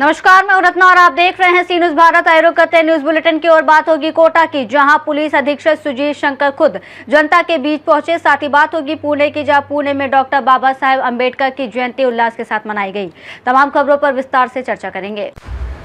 नमस्कार, मैं रत्ना और आप देख रहे हैं सी न्यूज भारत। आए करते हैं न्यूज बुलेटिन की और बात होगी कोटा की, जहां पुलिस अधीक्षक सुजीत शंकर खुद जनता के बीच पहुंचे। साथ ही बात होगी पुणे की, जहां पुणे में डॉक्टर बाबा साहेब अम्बेडकर की जयंती उल्लास के साथ मनाई गई। तमाम खबरों पर विस्तार से चर्चा करेंगे।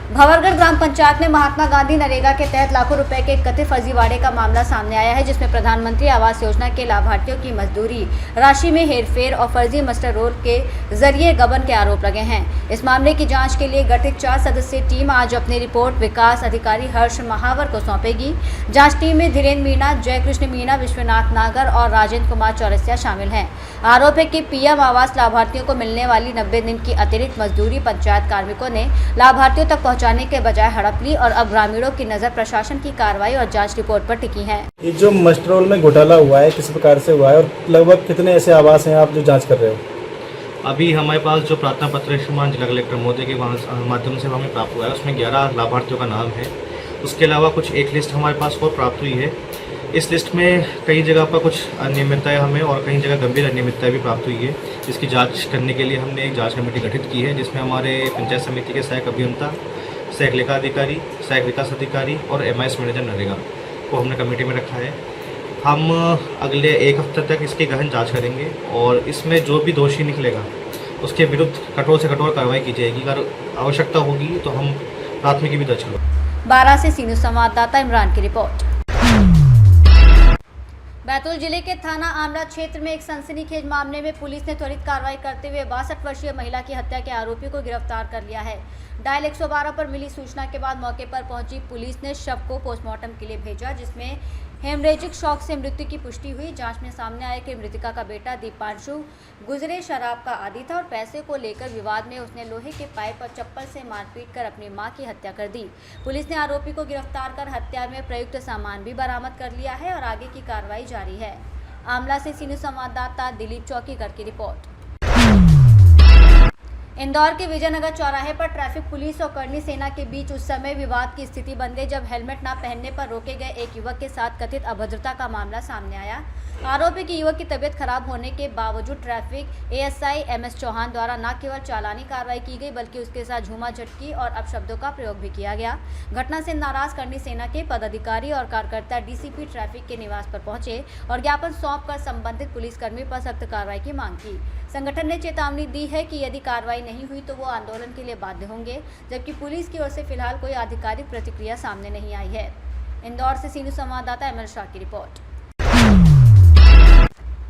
भंवरगढ़ ग्राम पंचायत में महात्मा गांधी नरेगा के तहत लाखों रुपए के कथित फर्जीवाड़े का मामला सामने आया है, जिसमें प्रधानमंत्री आवास योजना के लाभार्थियों की मजदूरी राशि में हेरफेर और फर्जी मास्टर रोल के जरिए गबन के आरोप लगे हैं। इस मामले की जांच के लिए गठित 4 सदस्यीय टीम आज अपनी रिपोर्ट विकास अधिकारी हर्ष महावर को सौंपेगी। जाँच टीम में धीरेन्द्र मीणा, जयकृष्ण मीणा, विश्वनाथ नागर और राजेंद्र कुमार चौरसिया शामिल हैं। आरोप है कि पीएम आवास लाभार्थियों को मिलने वाली 90 दिन की अतिरिक्त मजदूरी पंचायत कार्मिकों ने लाभार्थियों तक पहुंचाने के बजाय हड़प ली और अब ग्रामीणों की नजर प्रशासन की कार्रवाई और जांच रिपोर्ट पर टिकी है। ये जो मास्टर रोल में घोटाला हुआ है किस प्रकार से हुआ है और लगभग कितने ऐसे आवास हैं आप जो जांच कर रहे हो? अभी हमारे पास जो प्रार्थना पत्र श्रीमान जिला कलेक्टर महोदय के माध्यम से हमें प्राप्त हुआ है, उसमें 11 लाभार्थियों का नाम है। उसके अलावा कुछ एक लिस्ट हमारे पास और प्राप्त हुई है। इस लिस्ट में कई जगह पर कुछ अनियमितताएं हमें और कई जगह गंभीर अनियमितताएं भी प्राप्त हुई है, जिसकी जांच करने के लिए हमने एक जांच कमेटी गठित की है, जिसमें हमारे पंचायत समिति के सहायक अभियंता, सहायक लेखा अधिकारी, सहायक विकास अधिकारी और एमआईएस मैनेजर नरेगा को हमने कमेटी में रखा है। हम अगले 1 हफ्ते तक इसकी गहन जाँच करेंगे और इसमें जो भी दोषी निकलेगा उसके विरुद्ध कठोर से कठोर कार्रवाई की जाएगी। अगर आवश्यकता होगी तो हम प्राथमिकी भी दर्ज करेंगे। 12 से सी न्यूज संवाददाता इमरान की रिपोर्ट। बैतूल जिले के थाना आमला क्षेत्र में एक सनसनीखेज मामले में पुलिस ने त्वरित कार्रवाई करते हुए 62 वर्षीय महिला की हत्या के आरोपी को गिरफ्तार कर लिया है। डायल 112 पर मिली सूचना के बाद मौके पर पहुंची पुलिस ने शव को पोस्टमार्टम के लिए भेजा, जिसमें हेमरेजिक शॉक से मृत्यु की पुष्टि हुई। जांच में सामने आया कि मृतका का बेटा दीपांशु गुजरे शराब का आदी था और पैसे को लेकर विवाद में उसने लोहे के पाइप और चप्पल से मारपीट कर अपनी मां की हत्या कर दी। पुलिस ने आरोपी को गिरफ्तार कर हत्या में प्रयुक्त सामान भी बरामद कर लिया है और आगे की कार्रवाई जारी है। आमला से सी न्यूज संवाददाता दिलीप चौकीकर की रिपोर्ट। इंदौर के विजयनगर चौराहे पर ट्रैफिक पुलिस और करनी सेना के बीच उस समय विवाद की स्थिति बन गई जब हेलमेट न पहनने पर रोके गए एक युवक के साथ कथित अभद्रता का मामला सामने आया। आरोप है कि युवक की तबीयत खराब होने के बावजूद ट्रैफिक एएसआई एमएस चौहान द्वारा न केवल चालानी कार्रवाई की गई बल्कि उसके साथ झूमा झटकी और अपशब्दों का प्रयोग भी किया गया। घटना से नाराज करनी सेना के पदाधिकारी और कार्यकर्ता डीसीपी ट्रैफिक के निवास पर पहुंचे और ज्ञापन सौंपकर संबंधित पुलिसकर्मी पर सख्त कार्रवाई की मांग की। संगठन ने चेतावनी दी है कि यदि कार्रवाई नहीं हुई तो वो आंदोलन के लिए बाध्य होंगे, जबकि पुलिस की ओर से फिलहाल कोई आधिकारिक प्रतिक्रिया सामने नहीं आई है। इंदौर से सी न्यूज संवाददाता अमर शाह की रिपोर्ट।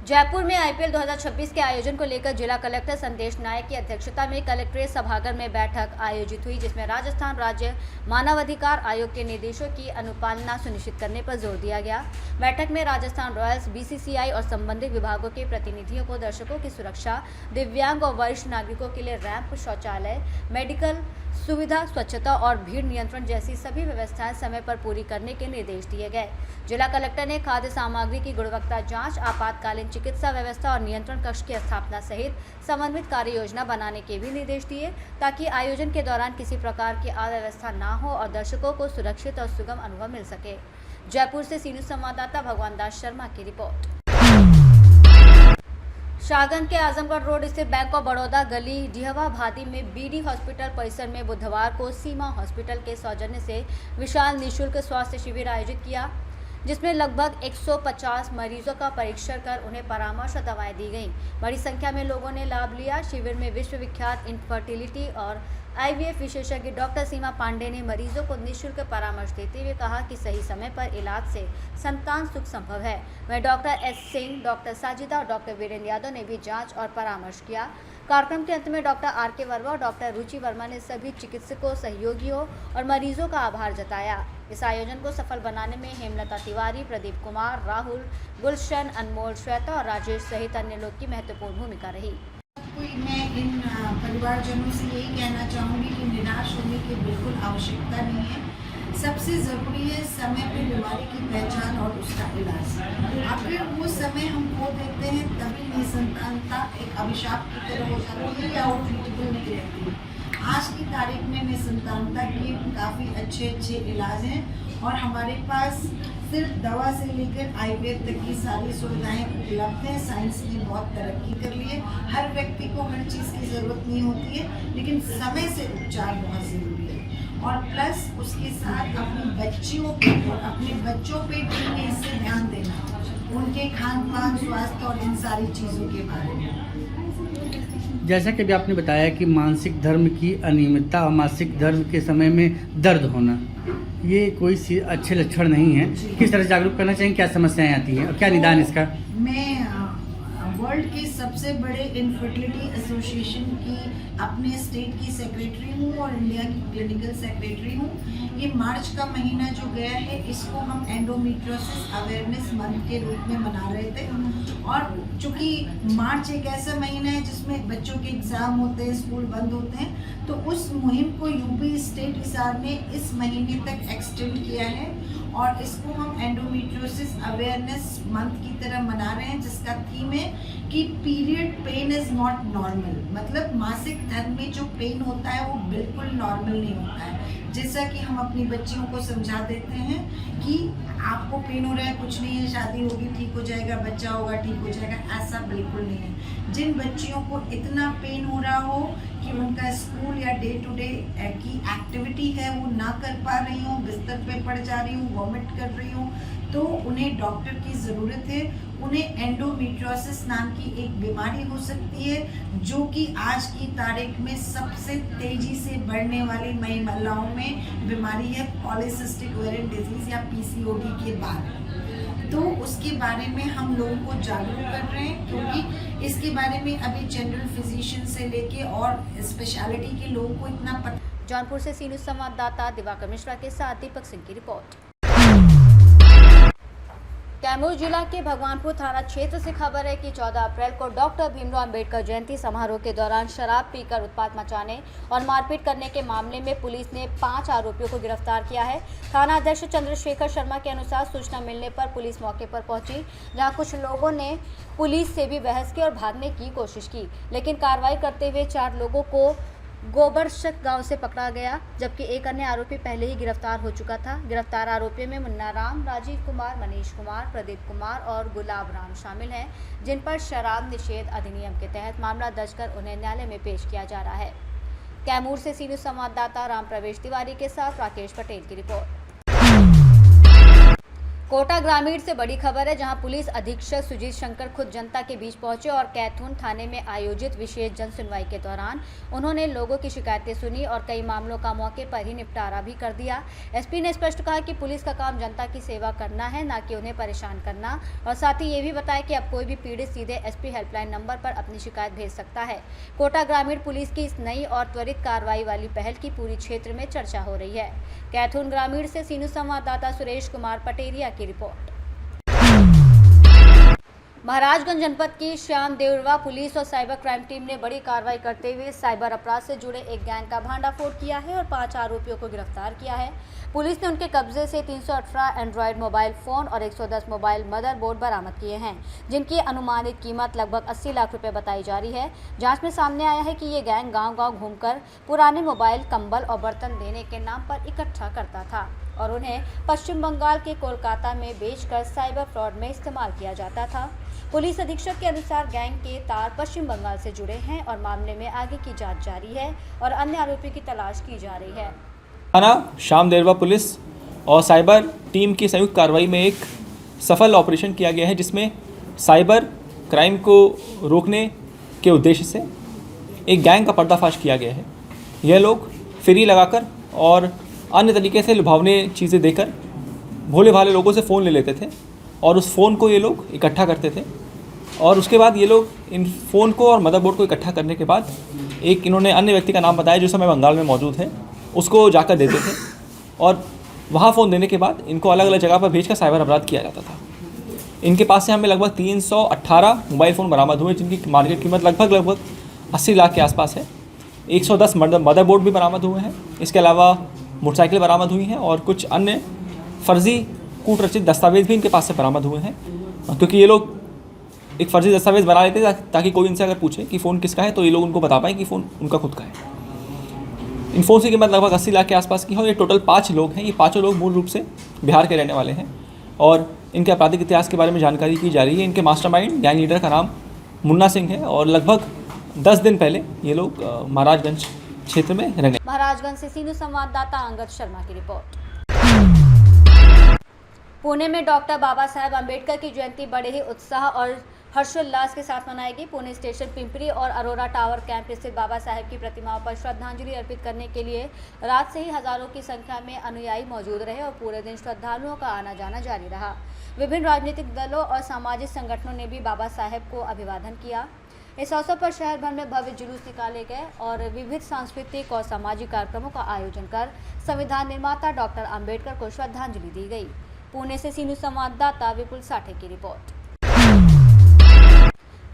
जयपुर में आईपीएल 2026 के आयोजन को लेकर जिला कलेक्टर संदेश नायक की अध्यक्षता में कलेक्ट्रेट सभागार में बैठक आयोजित हुई, जिसमें राजस्थान राज्य मानवाधिकार आयोग के निर्देशों की अनुपालना सुनिश्चित करने पर जोर दिया गया। बैठक में राजस्थान रॉयल्स, बीसीसीआई और संबंधित विभागों के प्रतिनिधियों को दर्शकों की सुरक्षा, दिव्यांग और वरिष्ठ नागरिकों के लिए रैंप, शौचालय, मेडिकल सुविधा, स्वच्छता और भीड़ नियंत्रण जैसी सभी व्यवस्थाएं समय पर पूरी करने के निर्देश दिए गए। जिला कलेक्टर ने खाद्य सामग्री की गुणवत्ता जांच, आपातकालीन चिकित्सा व्यवस्था और नियंत्रण कक्ष की स्थापना सहित समन्वित कार्य योजना बनाने के भी निर्देश दिए, ताकि आयोजन के दौरान किसी प्रकार की अव्यवस्था न हो और दर्शकों को सुरक्षित और सुगम अनुभव मिल सके। जयपुर से सी न्यूज संवाददाता भगवान दास शर्मा की रिपोर्ट। शाहगंज के आजमगढ़ रोड स्थित बैंक ऑफ बड़ौदा गली डिहवा भादी में बीडी हॉस्पिटल परिसर में बुधवार को सीमा हॉस्पिटल के सौजन्य से विशाल निःशुल्क स्वास्थ्य शिविर आयोजित किया, जिसमें लगभग 150 मरीजों का परीक्षण कर उन्हें परामर्श और दवाएं दी गईं। बड़ी संख्या में लोगों ने लाभ लिया। शिविर में विश्वविख्यात इनफर्टिलिटी और आईवीएफ विशेषज्ञ डॉक्टर सीमा पांडे ने मरीजों को निःशुल्क परामर्श देते हुए कहा कि सही समय पर इलाज से संतान सुख संभव है। वहीं doctor S Singh, doctor Sajida और डॉक्टर वीरेंद्र यादव ने भी जांच और परामर्श किया। कार्यक्रम के अंत में डॉक्टर आर.के. वर्मा और डॉक्टर रुचि वर्मा ने सभी चिकित्सकों, सहयोगियों और मरीजों का आभार जताया। इस आयोजन को सफल बनाने में हेमलता तिवारी, प्रदीप कुमार, राहुल, गुलशन, अनमोल, श्वेता और राजेश सहित अन्य लोग की महत्वपूर्ण भूमिका रही। मैं इन परिवारजनों से यही कहना चाहूँगी कि निराश होने की बिल्कुल आवश्यकता नहीं है। सबसे ज़रूरी है समय पे बीमारी की पहचान और उसका इलाज। अगर वो समय हम खो देते हैं तभी निसंतानता एक अभिशाप की तरह हो जाती है या वो ट्रीटेबल नहीं रहती। आज की तारीख में निसंतानता के काफ़ी अच्छे इलाज हैं और हमारे पास सिर्फ दवा से लेकर आयुर्वेद तक की सारी सुविधाएं उपलब्ध हैं। साइंस ने बहुत तरक्की कर ली है। हर व्यक्ति को हर चीज़ की ज़रूरत नहीं होती है, लेकिन समय से उपचार बहुत ज़रूरी है। और प्लस उसके साथ अपनी बच्चियों पे और अपने बच्चों पे भी इससे ध्यान देना, उनके खान पान, स्वास्थ्य और इन सारी चीज़ों के बारे में। जैसा कि अभी आपने बताया कि मासिक धर्म की अनियमितता और मासिक धर्म के समय में दर्द होना, ये कोई अच्छे लक्षण नहीं है। किस तरह जागरूक करना चाहिए, क्या समस्याएं आती हैं और क्या निदान इसका? मैं वर्ल्ड के सबसे बड़े इनफर्टिलिटी एसोसिएशन की अपने स्टेट की सेक्रेटरी हूँ और इंडिया की क्लिनिकल सेक्रेटरी हूँ। ये मार्च का महीना जो गया है, इसको हम एंडोमेट्रियोसिस अवेयरनेस मंथ के रूप में मना रहे थे। और चूँकि मार्च एक ऐसा महीना है जिसमें बच्चों के एग्ज़ाम होते हैं, स्कूल बंद होते हैं, तो उस मुहिम को यूपी स्टेट हिसार ने इस महीने तक एक्सटेंड किया है और इसको हम एंडोमेट्रियोसिस अवेयरनेस मंथ की तरह मना रहे हैं, जिसका थीम है कि period pain is not normal. मतलब मासिक धर्म में जो पेन होता है वो बिल्कुल नॉर्मल नहीं होता है। जैसा कि हम अपनी बच्चियों को समझा देते हैं कि आपको पेन हो रहा है, कुछ नहीं है, शादी होगी ठीक हो जाएगा, बच्चा होगा ठीक हो जाएगा, ऐसा बिल्कुल नहीं है। जिन बच्चियों को इतना पेन हो रहा हो कि उनका स्कूल या डे टू डे की एक्टिविटी है वो ना कर पा रही हो, बिस्तर पे पड़ जा रही हूँ, वॉमिट कर रही हूँ, तो उन्हें डॉक्टर की ज़रूरत है। उन्हें एंडोमेट्रियोसिस नाम की एक बीमारी हो सकती है जो कि आज की तारीख में सबसे तेज़ी से बढ़ने वाली महिलाओं में बीमारी है, पॉलीसिस्टिक ओवेरियन डिजीज़ या पीसीओडी के बाद। तो उसके बारे में हम लोगों को जागरूक कर रहे हैं, क्योंकि इसके बारे में अभी जनरल फिजिशियन से लेके और स्पेशलिटी के लोगों को इतना पता। जौनपुर से सी न्यूज़ संवाददाता दिवाकर मिश्रा के साथ दीपक सिंह की रिपोर्ट। कैमूर जिला के भगवानपुर थाना क्षेत्र से खबर है कि 14 अप्रैल को डॉक्टर भीमराव अंबेडकर जयंती समारोह के दौरान शराब पीकर उत्पात मचाने और मारपीट करने के मामले में पुलिस ने 5 आरोपियों को गिरफ्तार किया है। थाना अध्यक्ष चंद्रशेखर शर्मा के अनुसार सूचना मिलने पर पुलिस मौके पर पहुंची, जहां कुछ लोगों ने पुलिस से भी बहस की और भागने की कोशिश की, लेकिन कार्रवाई करते हुए 4 लोगों को गोबरशक गांव से पकड़ा गया, जबकि एक अन्य आरोपी पहले ही गिरफ्तार हो चुका था। गिरफ्तार आरोपियों में मुन्ना राम, राजीव कुमार, मनीष कुमार, प्रदीप कुमार और गुलाब राम शामिल हैं, जिन पर शराब निषेध अधिनियम के तहत मामला दर्ज कर उन्हें न्यायालय में पेश किया जा रहा है। कैमूर से सी न्यूज़ संवाददाता राम प्रवेश तिवारी के साथ राकेश पटेल की रिपोर्ट। कोटा ग्रामीण से बड़ी खबर है, जहां पुलिस अधीक्षक सुजीत शंकर खुद जनता के बीच पहुंचे और कैथून थाने में आयोजित विशेष जन सुनवाई के दौरान उन्होंने लोगों की शिकायतें सुनी और कई मामलों का मौके पर ही निपटारा भी कर दिया। एसपी ने स्पष्ट कहा कि पुलिस का काम जनता की सेवा करना है, न कि उन्हें परेशान करना, और साथ ही ये भी बताया कि अब कोई भी पीड़ित सीधे एसपी हेल्पलाइन नंबर पर अपनी शिकायत भेज सकता है। कोटा ग्रामीण पुलिस की इस नई और त्वरित कार्रवाई वाली पहल की पूरी क्षेत्र में चर्चा हो रही है। कैथून ग्रामीण से सी न्यूज़ संवाददाता सुरेश कुमार पटेरिया की रिपोर्ट। महाराजगंज जनपद की श्याम देवरवा पुलिस और साइबर क्राइम टीम ने बड़ी कार्रवाई करते हुए साइबर अपराध से जुड़े एक गैंग का भांडाफोड़ किया है और 5 आरोपियों को गिरफ्तार किया है। पुलिस ने उनके कब्जे से 318 एंड्रॉयड मोबाइल फ़ोन और 110 मोबाइल मदरबोर्ड बरामद किए हैं, जिनकी अनुमानित कीमत लगभग 80 लाख रुपए बताई जा रही है। जांच में सामने आया है कि ये गैंग गांव-गांव घूमकर पुराने मोबाइल, कंबल और बर्तन देने के नाम पर इकट्ठा करता था और उन्हें पश्चिम बंगाल के कोलकाता में बेचकर साइबर फ्रॉड में इस्तेमाल किया जाता था। पुलिस अधीक्षक के अनुसार गैंग के तार पश्चिम बंगाल से जुड़े हैं और मामले में आगे की जांच जारी है और अन्य आरोपियों की तलाश की जा रही है। थाना श्याम देवरवा पुलिस और साइबर टीम की संयुक्त कार्रवाई में एक सफल ऑपरेशन किया गया है, जिसमें साइबर क्राइम को रोकने के उद्देश्य से एक गैंग का पर्दाफाश किया गया है। यह लोग फ्री लगाकर और अन्य तरीके से लुभावने चीज़ें देकर भोले भाले लोगों से फ़ोन ले लेते थे और उस फ़ोन को ये लोग इकट्ठा करते थे और उसके बाद ये लोग इन फ़ोन को और मदरबोर्ड को इकट्ठा करने के बाद एक इन्होंने अन्य व्यक्ति का नाम बताया जो समय बंगाल में मौजूद है, उसको जाकर देते थे और वहाँ फ़ोन देने के बाद इनको अलग अलग जगह पर भेजकर साइबर अपराध किया जाता था। इनके पास से हमें लगभग 318 मोबाइल फ़ोन बरामद हुए, जिनकी मार्केट कीमत लगभग 80 लाख के आसपास है। 110 मदरबोर्ड भी बरामद हुए हैं। इसके अलावा मोटरसाइकिल बरामद हुई हैं और कुछ अन्य फर्जी कूटरचित दस्तावेज भी इनके पास से बरामद हुए हैं, क्योंकि ये लोग एक फर्जी दस्तावेज बना लेते हैं ताकि कोई इनसे अगर पूछे कि फ़ोन किसका है तो ये लोग उनको बता पाएँ कि फ़ोन उनका खुद का है। इन फ़ोन की कीमत लगभग 80 लाख के आसपास की है और ये टोटल 5 लोग हैं। ये पाँचों लोग मूल रूप से बिहार के रहने वाले हैं और इनके आपराधिक इतिहास के बारे में जानकारी की जा रही है। इनके मास्टरमाइंड गैंग लीडर का नाम मुन्ना सिंह है और लगभग 10 दिन पहले ये लोग महाराजगंज क्षेत्र में रंगे। महाराजगंज से सी न्यूज़ संवाददाता अंगद शर्मा की रिपोर्ट। पुणे में डॉक्टर बाबा साहेब अम्बेडकर की जयंती बड़े ही उत्साह और हर्षोल्लास के साथ मनाएगी। पुणे स्टेशन, पिंपरी और अरोरा टावर कैंप स्थित बाबा साहेब की प्रतिमाओं पर श्रद्धांजलि अर्पित करने के लिए रात से ही हजारों की संख्या में अनुयायी मौजूद रहे और पूरे दिन श्रद्धालुओं का आना जाना जारी रहा। विभिन्न राजनीतिक दलों और सामाजिक संगठनों ने भी बाबा साहेब को अभिवादन किया। इस अवसर पर शहर भर में भव्य जुलूस निकाले गए और विविध सांस्कृतिक और सामाजिक कार्यक्रमों का आयोजन कर संविधान निर्माता डॉक्टर अम्बेडकर को श्रद्धांजलि दी गई। पुणे से सी न्यूज़ संवाददाता विपुल साठे की रिपोर्ट।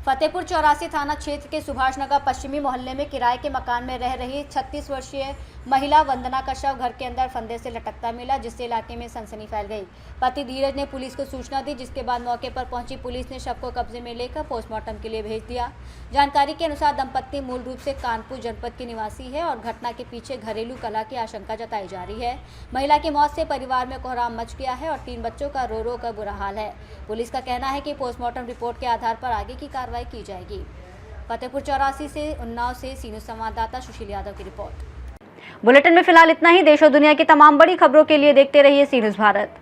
फतेहपुर 84 थाना क्षेत्र के सुभाष नगर पश्चिमी मोहल्ले में किराए के मकान में रह रही 36 वर्षीय महिला वंदना का शव घर के अंदर फंदे से लटकता मिला, जिससे इलाके में सनसनी फैल गई। पति धीरज ने पुलिस को सूचना दी, जिसके बाद मौके पर पहुंची पुलिस ने शव को कब्जे में लेकर पोस्टमार्टम के लिए भेज दिया। जानकारी के अनुसार दंपत्ति मूल रूप से कानपुर जनपद के निवासी है और घटना के पीछे घरेलू कलह की आशंका जताई जा रही है। महिला की मौत से परिवार में कोहराम मच गया है और 3 बच्चों का रो रो कर बुरा हाल है। पुलिस का कहना है कि पोस्टमार्टम रिपोर्ट के आधार पर आगे की कार्रवाई की जाएगी। फतेहपुर 84 से उन्नाव से सी न्यूज़ संवाददाता सुशील यादव की रिपोर्ट। बुलेटिन में फिलहाल इतना ही। देश और दुनिया की तमाम बड़ी खबरों के लिए देखते रहिए सी न्यूज़ भारत।